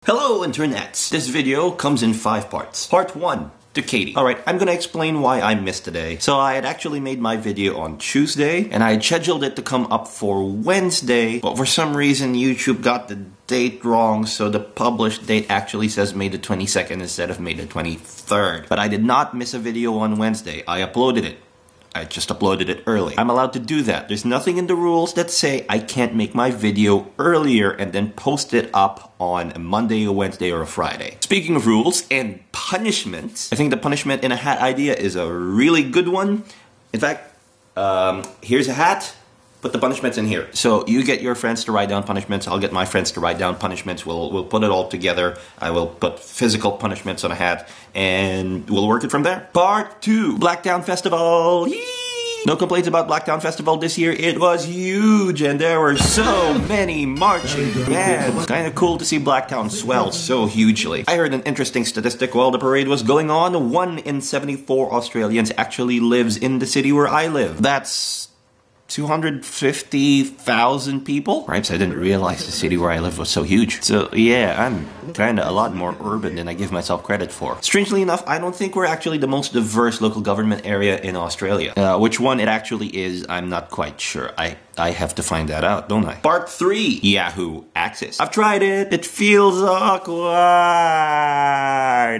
Hello internets! This video comes in 5 parts. Part 1. To Katie. Alright, I'm gonna explain why I missed today. So I had actually made my video on Tuesday, and I had scheduled it to come up for Wednesday, but for some reason YouTube got the date wrong, so the published date actually says May the 22nd instead of May the 23rd. But I did not miss a video on Wednesday. I uploaded it. I just uploaded it early. I'm allowed to do that. There's nothing in the rules that say I can't make my video earlier and then post it up on a Monday, a Wednesday, or a Friday. Speaking of rules and punishments, I think the punishment in a hat idea is a really good one. In fact, here's a hat. Put the punishments in here. So you get your friends to write down punishments. I'll get my friends to write down punishments. We'll put it all together. I will put physical punishments on a hat, and we'll work it from there. Part 2. Blacktown Festival. Yee! No complaints about Blacktown Festival this year. It was huge, and there were so many marching bands. Kind of cool to see Blacktown swell so hugely. I heard an interesting statistic while the parade was going on. 1 in 74 Australians actually lives in the city where I live. That's 250,000 people? Right, so I didn't realize the city where I live was so huge. So yeah, I'm kinda a lot more urban than I give myself credit for. Strangely enough, I don't think we're actually the most diverse local government area in Australia. Which one it actually is, I'm not quite sure. I have to find that out, don't I? Part 3. Yahoo Access. I've tried it. It feels awkward.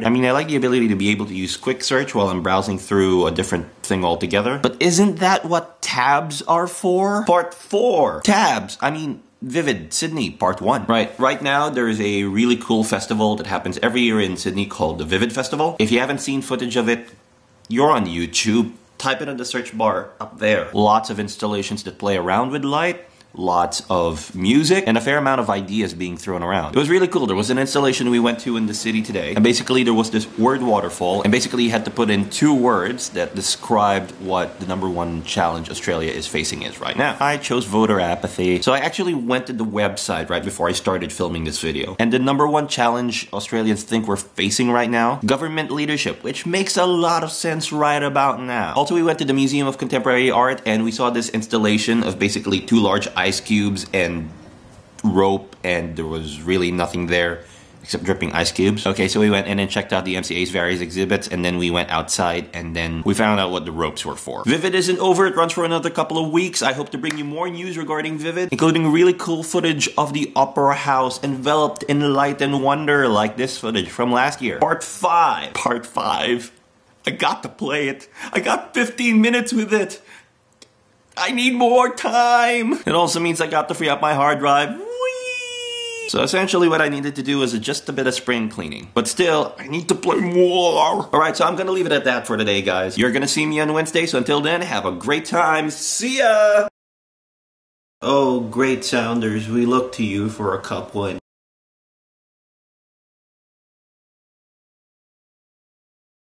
I mean, I like the ability to be able to use quick search while I'm browsing through a different thing altogether. But isn't that what tabs are for? Part 4. Tabs. I mean, Vivid Sydney, Part 1. Right now there is a really cool festival that happens every year in Sydney called the Vivid Festival. If you haven't seen footage of it, you're on YouTube. Type it in the search bar up there. Lots of installations that play around with light, lots of music, and a fair amount of ideas being thrown around. It was really cool. There was an installation we went to in the city today, and basically there was this word waterfall, and basically you had to put in 2 words that described what the #1 challenge Australia is facing is right now. I chose voter apathy, so I actually went to the website right before I started filming this video. And the #1 challenge Australians think we're facing right now? Government leadership, which makes a lot of sense right about now. Also, we went to the Museum of Contemporary Art, and we saw this installation of basically 2 large ice cubes and rope, and there was really nothing there except dripping ice cubes. Okay, so we went in and checked out the MCA's various exhibits, and then we went outside, and then we found out what the ropes were for. Vivid isn't over. It runs for another couple of weeks. I hope to bring you more news regarding Vivid, including really cool footage of the Opera House enveloped in light and wonder, like this footage from last year. Part 5. Part 5. I got to play it. I got 15 minutes with it. I need more time! It also means I got to free up my hard drive. Whee! So essentially what I needed to do is just a bit of spring cleaning. But still, I need to play more! Alright, so I'm gonna leave it at that for today, guys. You're gonna see me on Wednesday, so until then, have a great time. See ya! Oh, great sounders, we look to you for a cup win.